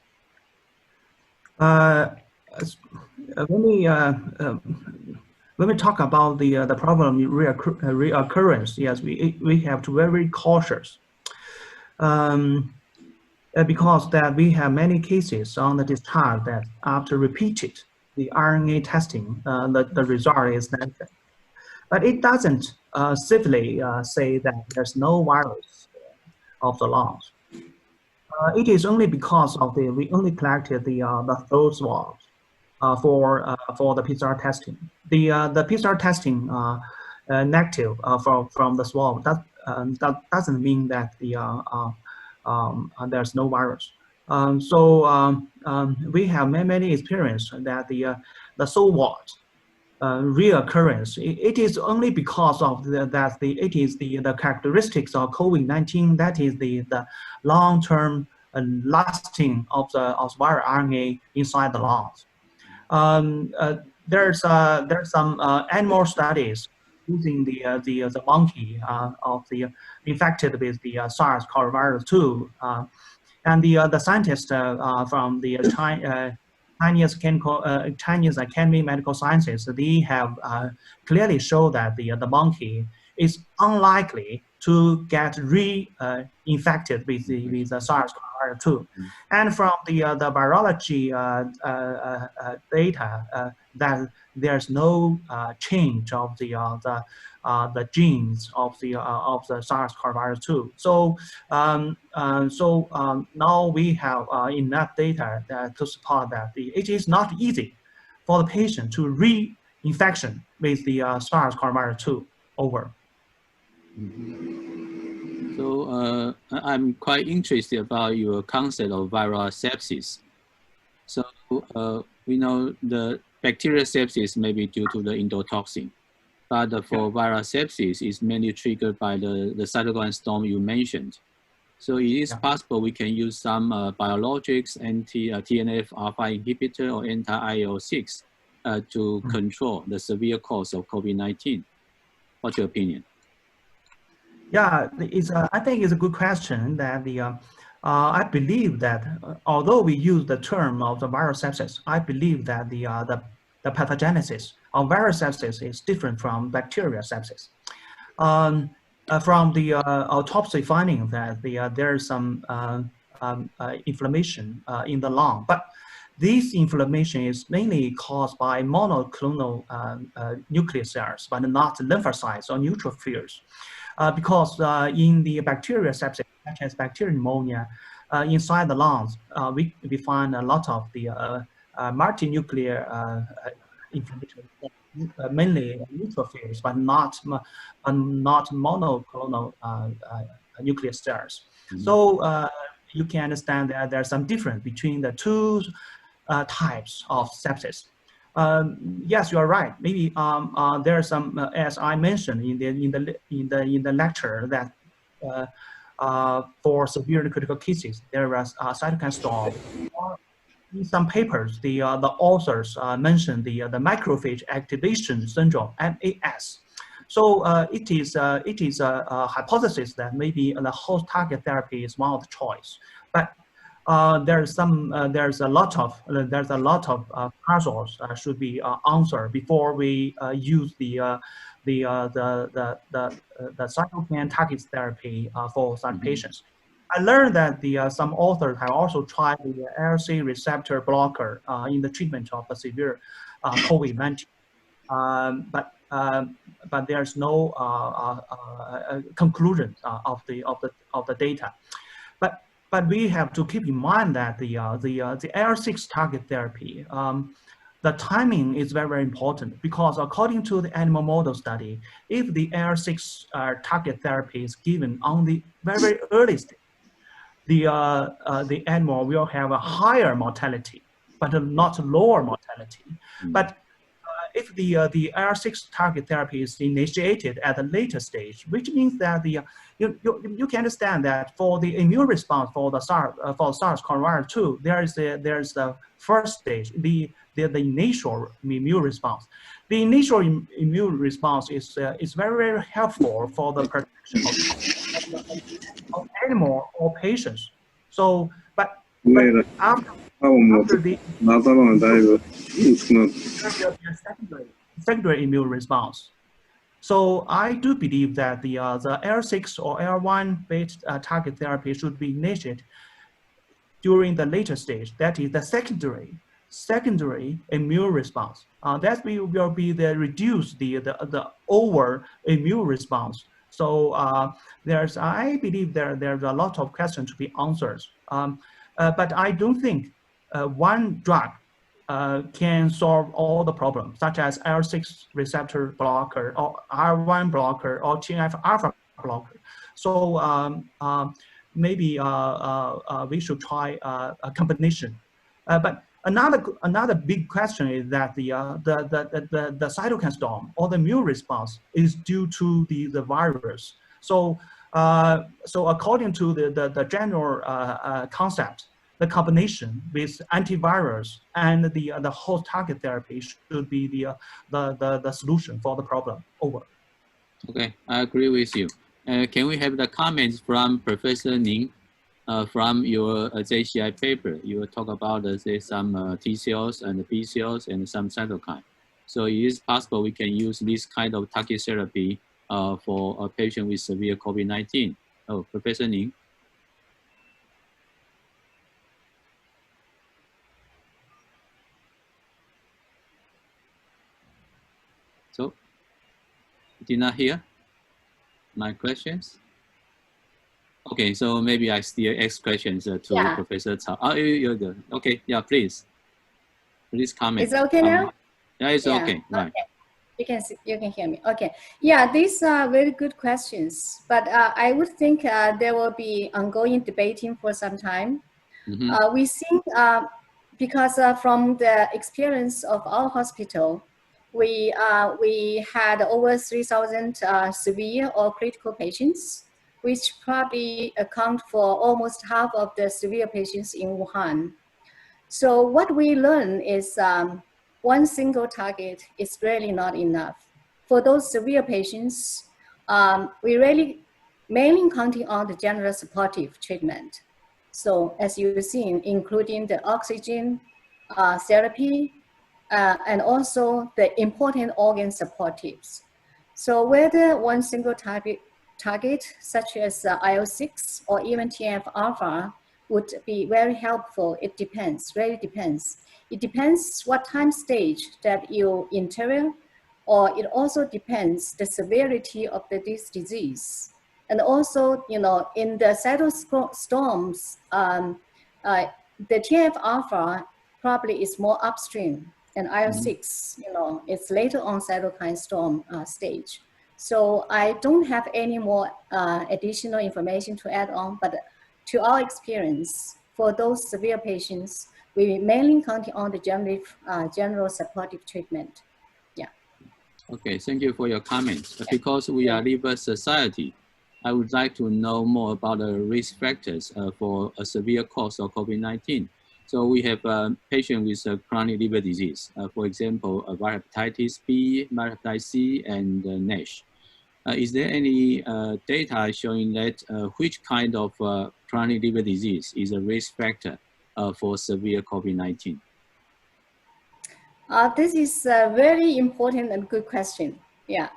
When we talk about the problem reoccurrence, yes, we have to be very cautious, because that we have many cases on the discharge that after repeated the RNA testing, the result is negative. But it doesn't simply say that there's no virus of the lungs. It is only because of we only collected the throat swabs for the PCR testing. The PCR testing negative from the swab, that doesn't mean that there's no virus. So we have many experience that the so what reoccurrence. It is only because of it is the characteristics of COVID-19, that is the long-term lasting of the viral RNA inside the lungs. There's some animal studies using the monkey infected with the SARS-CoV-2, and the scientists from the Chinese Academy of Medical Sciences, they have clearly shown that the monkey is unlikely to get infected with the SARS-CoV-2 coronavirus 2. And from the virology data, that there's no change of the genes of the SARS coronavirus 2. So now we have enough data to support that it is not easy for the patient to reinfection with the SARS coronavirus 2 over. So I'm quite interested about your concept of viral sepsis. So we know the bacterial sepsis may be due to the endotoxin, but for viral sepsis, it's mainly triggered by the cytokine storm you mentioned. So it is possible we can use some biologics, anti-TNF alpha inhibitor or anti-IL-6 to control the severe cause of COVID-19. What's your opinion? Yeah, I think it's a good question that I believe that although we use the term of the viral sepsis, I believe that the pathogenesis of viral sepsis is different from bacterial sepsis. From the autopsy finding that there is some inflammation in the lung, but this inflammation is mainly caused by monoclonal nuclear cells, but not lymphocytes or neutrophils. Because in the bacterial sepsis, such as bacterial pneumonia, inside the lungs, we find a lot of the multinuclear inflammation, mainly neutrophils, but not monoclonal nuclear cells. So you can understand that there's some difference between the two types of sepsis. Yes, you are right. Maybe there are some, as I mentioned in the lecture, that for severe and critical cases, there was a cytokine storm. In some papers, the authors mentioned the macrophage activation syndrome (MAS). So it is a hypothesis that maybe the host target therapy is one of the choice, but there's a lot of puzzles should be answered before we use the cytokine target therapy for such patients. I learned that some authors have also tried the LC receptor blocker in the treatment of the severe COVID-19, but there's no conclusion of the data. But we have to keep in mind that the AR6 target therapy, the timing is very, very important, because according to the animal model study, if the AR6 target therapy is given on the very, very early stage, the animal will have a higher mortality, but not lower mortality. But if the AR6 target therapy is initiated at a later stage, which means that you can understand that for the immune response for the SARS coronavirus 2, there's the first stage, the initial immune response. The initial immune response is very, very helpful for the protection of animal or patients. So, but after the secondary immune response. So I do believe that the AR6 or AR1 based target therapy should be initiated during the later stage. That is the secondary immune response. That will be the reduce the over immune response. So I believe there's a lot of questions to be answered. But I don't think one drug can solve all the problems, such as IL-6 receptor blocker or R1 blocker or TNF-alpha blocker. So maybe we should try a combination. But another big question is that the cytokine storm or the immune response is due to the virus. So according to the general concept, the combination with antivirus and the host target therapy should be the solution for the problem. Over. Okay, I agree with you. Can we have the comments from Professor Ning from your JCI paper? You will talk about some T cells and B cells and some cytokine. So it is possible we can use this kind of target therapy for a patient with severe COVID-19. Oh, Professor Ning. So, did not hear my questions? Okay, so maybe I still ask questions to Professor Cao. Oh, you're good. Okay, yeah, please comment. It's okay now? Yeah, it's okay, right. Okay. You can hear me. Okay. Yeah, these are very good questions, but I would think there will be ongoing debating for some time. We think because from the experience of our hospital, we had over 3,000 severe or critical patients, which probably account for almost half of the severe patients in Wuhan. So what we learn is one single target is really not enough. For those severe patients, we really mainly counting on the general supportive treatment. So as you've seen, including the oxygen therapy, and also the important organ supportives. So whether one single target such as IL-6 or even TNF-alpha would be very helpful, it depends, really depends. It depends what time stage that you interview, or it also depends the severity of this disease. And also, you know, in the cytostorms, the TNF-alpha probably is more upstream, and IL-6, you know, it's later on cytokine storm stage. So I don't have any more additional information to add on, but to our experience, for those severe patients, we mainly counting on the general supportive treatment. Yeah. Okay, thank you for your comments. Because we are liver society, I would like to know more about the risk factors for a severe course of COVID-19. So we have a patient with chronic liver disease, for example, viral hepatitis B, viral hepatitis C, and NASH. Is there any data showing that which kind of chronic liver disease is a risk factor for severe COVID-19? This is a very important and good question. Yeah.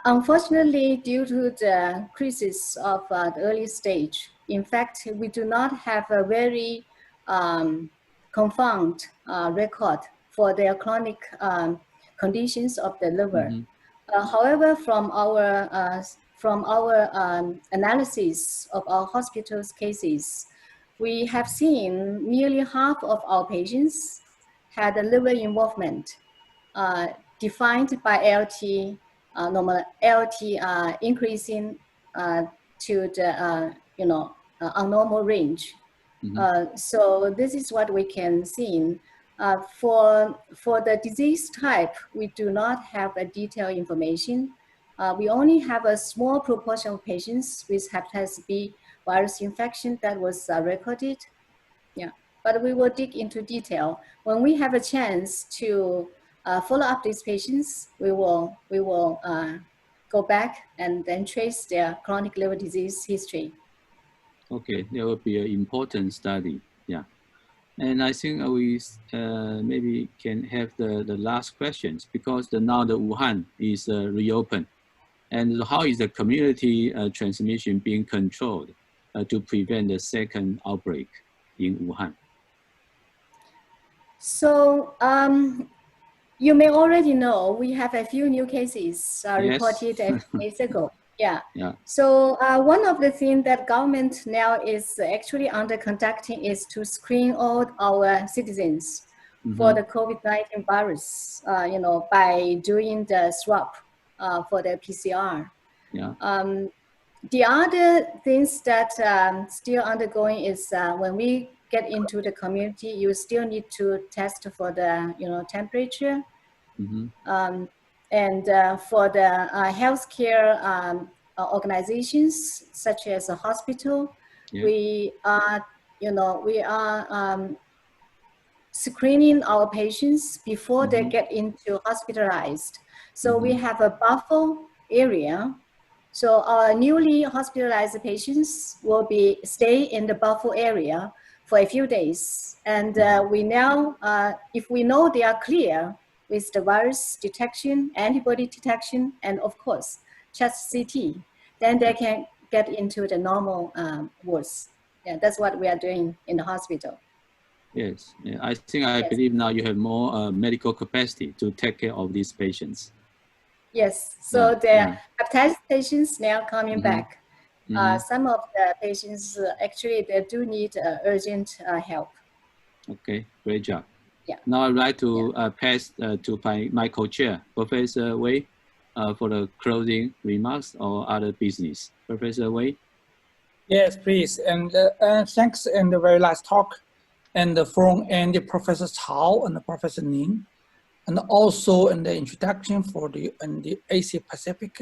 Unfortunately, due to the crisis of the early stage, in fact, we do not have a very confirmed record for their chronic conditions of the liver. However, from our analysis of our hospital's cases, we have seen nearly half of our patients had a liver involvement defined by LT increasing to the abnormal range. So this is what we can see. For the disease type, we do not have a detailed information. We only have a small proportion of patients with hepatitis B virus infection that was recorded. Yeah, but we will dig into detail. When we have a chance to follow up these patients, we will go back and then trace their chronic liver disease history. Okay, that will be an important study. Yeah. And I think we maybe can have the last questions, because now the Wuhan is reopened. And how is the community transmission being controlled to prevent the second outbreak in Wuhan? So you may already know we have a few new cases reported a few days ago. Yeah. So one of the things that government now is actually under conducting is to screen all our citizens for the COVID-19 virus, by doing the swab for the PCR. Yeah. The other things that still undergoing is when we get into the community, you still need to test for the temperature. And for the healthcare organizations such as a hospital, we are screening our patients before they get into hospitalized. So we have a buffer area. So our newly hospitalized patients will stay in the buffer area for a few days. And we now, if we know they are clear with the virus detection, antibody detection, and of course, just CT, then they can get into the normal wards. Yeah, that's what we are doing in the hospital. Yes, I believe now you have more medical capacity to take care of these patients. Yes, so the hepatitis patients now coming back. Some of the patients actually they do need urgent help. Okay, great job. Yeah. Now I'd like to pass to my co-chair, Professor Wei, for the closing remarks or other business. Professor Wei. Yes, please. And thanks in the very last talk, and from Professor Cao and Professor Ning, and also in the introduction for the Asia Pacific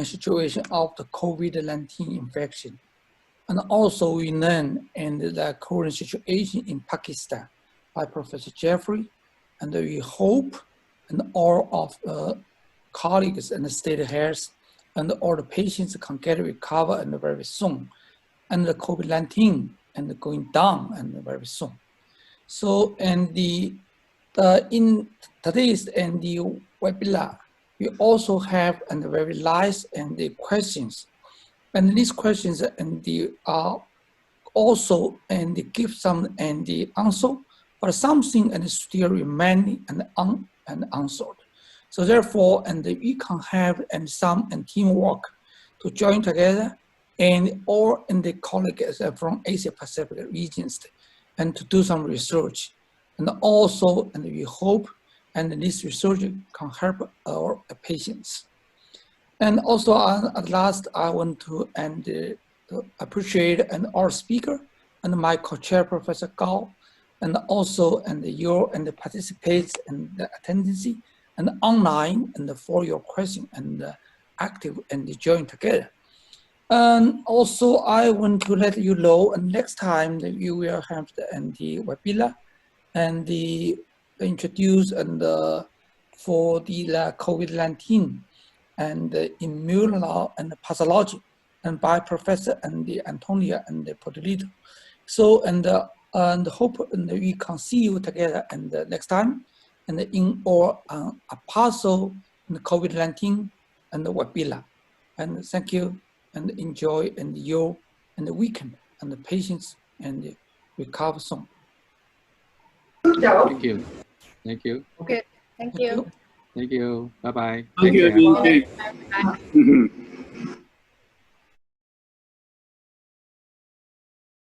situation of the COVID-19 infection. And also we learn in the current situation in Pakistan by Professor Jeffrey, and we hope and all of the colleagues and the state health and all the patients can get recovered and very soon, and the COVID-19 and going down and very soon. So and in today's and the webinar, we also have and very nice and the questions. And these questions and the are also and they give some and the answer, but something and still remain and unanswered. So therefore, and we can have and some and teamwork to join together and all in the colleagues from Asia Pacific regions and to do some research. And also, and we hope and this research can help our patients. And also, at last, I want to appreciate and our speaker and my co-chair, Professor Gao, and also and your and the participants and the attendance and online and for your question and active and join together. And also, I want to let you know, and next time that you will have the webinar and the introduce and for the COVID-19 and the immunology and the pathology, and by Professor and the Antonia and the Moderator. So and hope and we can see you together and next time and in our APASL and the COVID-19 and the webinar. And thank you and enjoy and you and the weekend and the patients and recover soon. Thank you. Thank you. Okay, thank you. Thank you. Bye-bye. Thank you. Bye.